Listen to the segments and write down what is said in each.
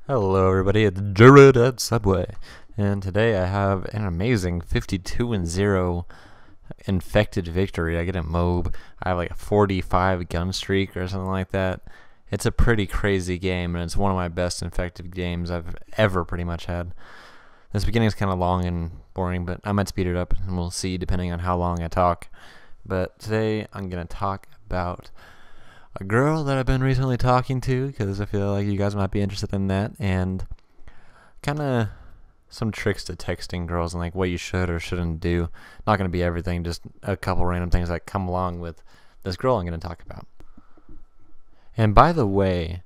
Hello everybody, it's Jared at Subway, and today I have an amazing 52-0 infected victory. I get a MOAB. I have like a 45 gun streak or something like that. It's a pretty crazy game, and it's one of my best infected games I've ever pretty much had. This beginning is kind of long and boring, but I might speed it up, and we'll see depending on how long I talk. But today I'm going to talk about a girl that I've been recently talking to, because I feel like you guys might be interested in that, and kind of some tricks to texting girls and like what you should or shouldn't do. Not going to be everything, just a couple random things that come along with this girl I'm going to talk about. And by the way,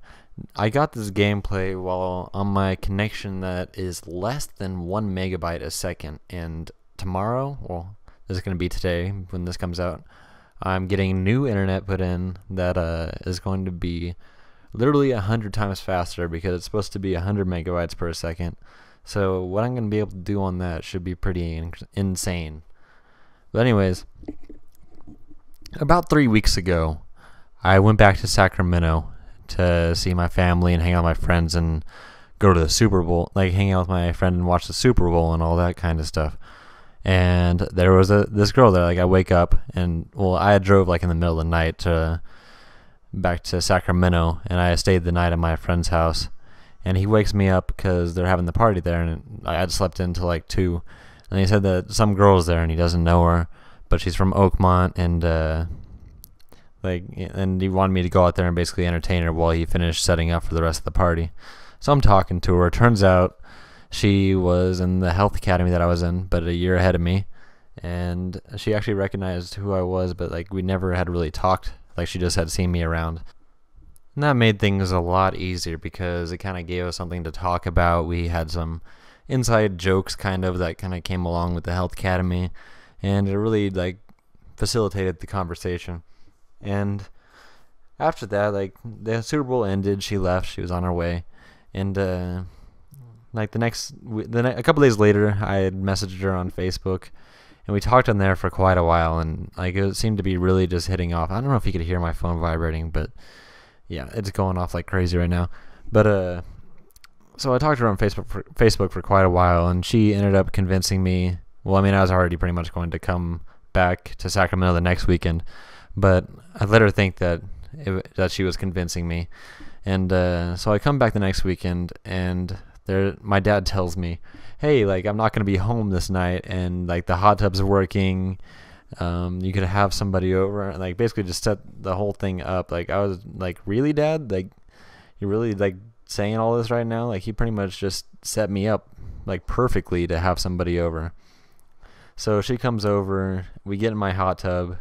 I got this gameplay while on my connection that is less than 1 megabyte a second, and tomorrow, well, this is going to be today when this comes out, I'm getting new internet put in that is going to be literally 100 times faster, because it's supposed to be 100 megabytes per second. So what I'm going to be able to do on that should be pretty insane. But anyways, about 3 weeks ago, I went back to Sacramento to see my family and hang out with my friends and go to the Super Bowl, like hang out with my friend and watch the Super Bowl and all that kind of stuff. And there was this girl there. Like, I wake up and, well, I drove like in the middle of the night back to Sacramento, and I stayed the night at my friend's house. And he wakes me up because they're having the party there, and I had slept in till like 2. And he said that some girl's there and he doesn't know her, but she's from Oakmont, and and he wanted me to go out there and basically entertain her while he finished setting up for the rest of the party. So I'm talking to her. Turns out she was in the health academy that I was in, but a year ahead of me, and she actually recognized who I was, but like we never had really talked. Like, she just had seen me around, and that made things a lot easier because it kind of gave us something to talk about. We had some inside jokes kind of that kind of came along with the health academy, and it really like facilitated the conversation. And after that, like, the Super Bowl ended, she left, she was on her way, and like a couple days later, I had messaged her on Facebook, and we talked on there for quite a while, and like it seemed to be really just hitting off. I don't know if you could hear my phone vibrating, but yeah, it's going off like crazy right now. But so I talked to her on Facebook for quite a while, and she ended up convincing me. Well, I mean, I was already pretty much going to come back to Sacramento the next weekend, but I let her think that she was convincing me, and so I come back the next weekend, and my dad tells me, hey, like, I'm not going to be home this night, and like the hot tub's working, you could have somebody over, and like basically just set the whole thing up. Like, I was like, really, Dad? Like, you're really like saying all this right now? Like, he pretty much just set me up like perfectly to have somebody over. So she comes over, we get in my hot tub,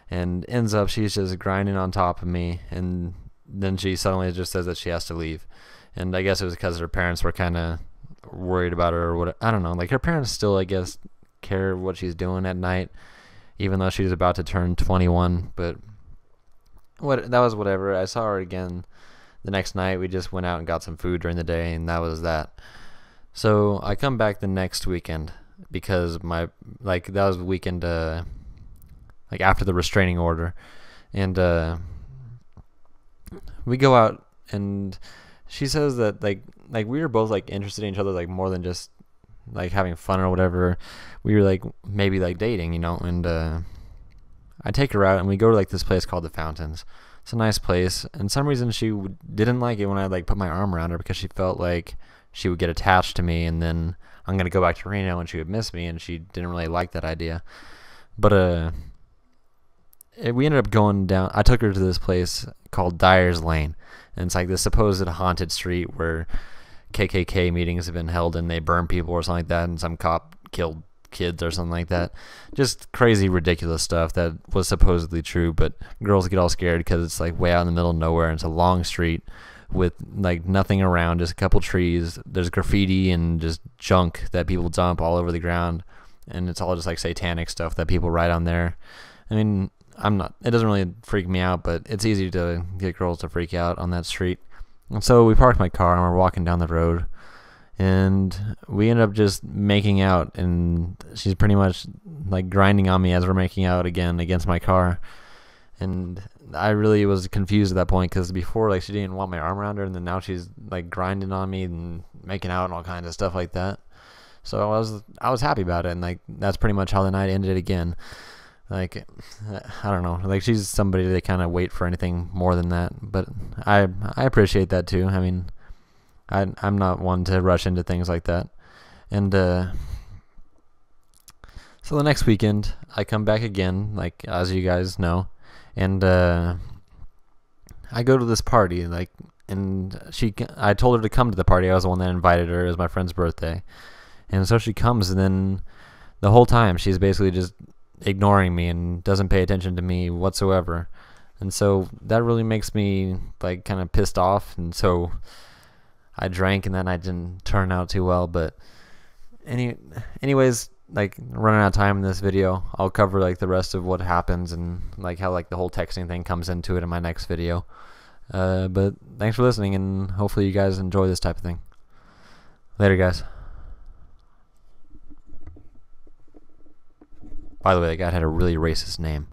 and ends up she's just grinding on top of me, and then she suddenly just says that she has to leave. And I guess it was because her parents were kind of worried about her, or what, I don't know. Like, her parents still, I guess, care what she's doing at night, even though she's about to turn 21. But that was whatever. I saw her again the next night. We just went out and got some food during the day, and that was that. So I come back the next weekend because that was the weekend like after the restraining order, and we go out, and she says that like we were both like interested in each other, like more than just like having fun or whatever. We were like maybe like dating, and I take her out, and we go to like this place called the Fountains. It's a nice place, and some reason she didn't like it when I like put my arm around her, because she felt like she would get attached to me, and then I'm gonna go back to Reno and she would miss me, and she didn't really like that idea. But we ended up going down. I took her to this place called Dyer's Lane, and it's like this supposed haunted street where KKK meetings have been held, and they burn people or something like that, and some cop killed kids or something like that. Just crazy, ridiculous stuff that was supposedly true, but girls get all scared because it's like way out in the middle of nowhere, and it's a long street with like nothing around, just a couple trees. There's graffiti and just junk that people dump all over the ground, and it's all just like satanic stuff that people write on there. I mean, it doesn't really freak me out, but it's easy to get girls to freak out on that street. And so we parked my car, and we're walking down the road, and we ended up just making out, and she's pretty much like grinding on me as we're making out again against my car. And I really was confused at that point, because before, like, she didn't want my arm around her, and then now she's like grinding on me and making out and all kinds of stuff like that. So I was happy about it, and like that's pretty much how the night ended again. Like, I don't know, like she's somebody that kind of wait for anything more than that, but I appreciate that too. I mean, I'm not one to rush into things like that. And so the next weekend I come back again, like as you guys know, and I go to this party, like, and I told her to come to the party. I was the one that invited her. It was my friend's birthday. And so she comes, and then the whole time she's basically just ignoring me and doesn't pay attention to me whatsoever. And so that really makes me like kind of pissed off. And so I drank, and that night didn't turn out too well. But anyways, like, running out of time in this video, I'll cover like the rest of what happens and like how like the whole texting thing comes into it in my next video. But thanks for listening, and hopefully you guys enjoy this type of thing. Later, guys. By the way, that guy had a really racist name.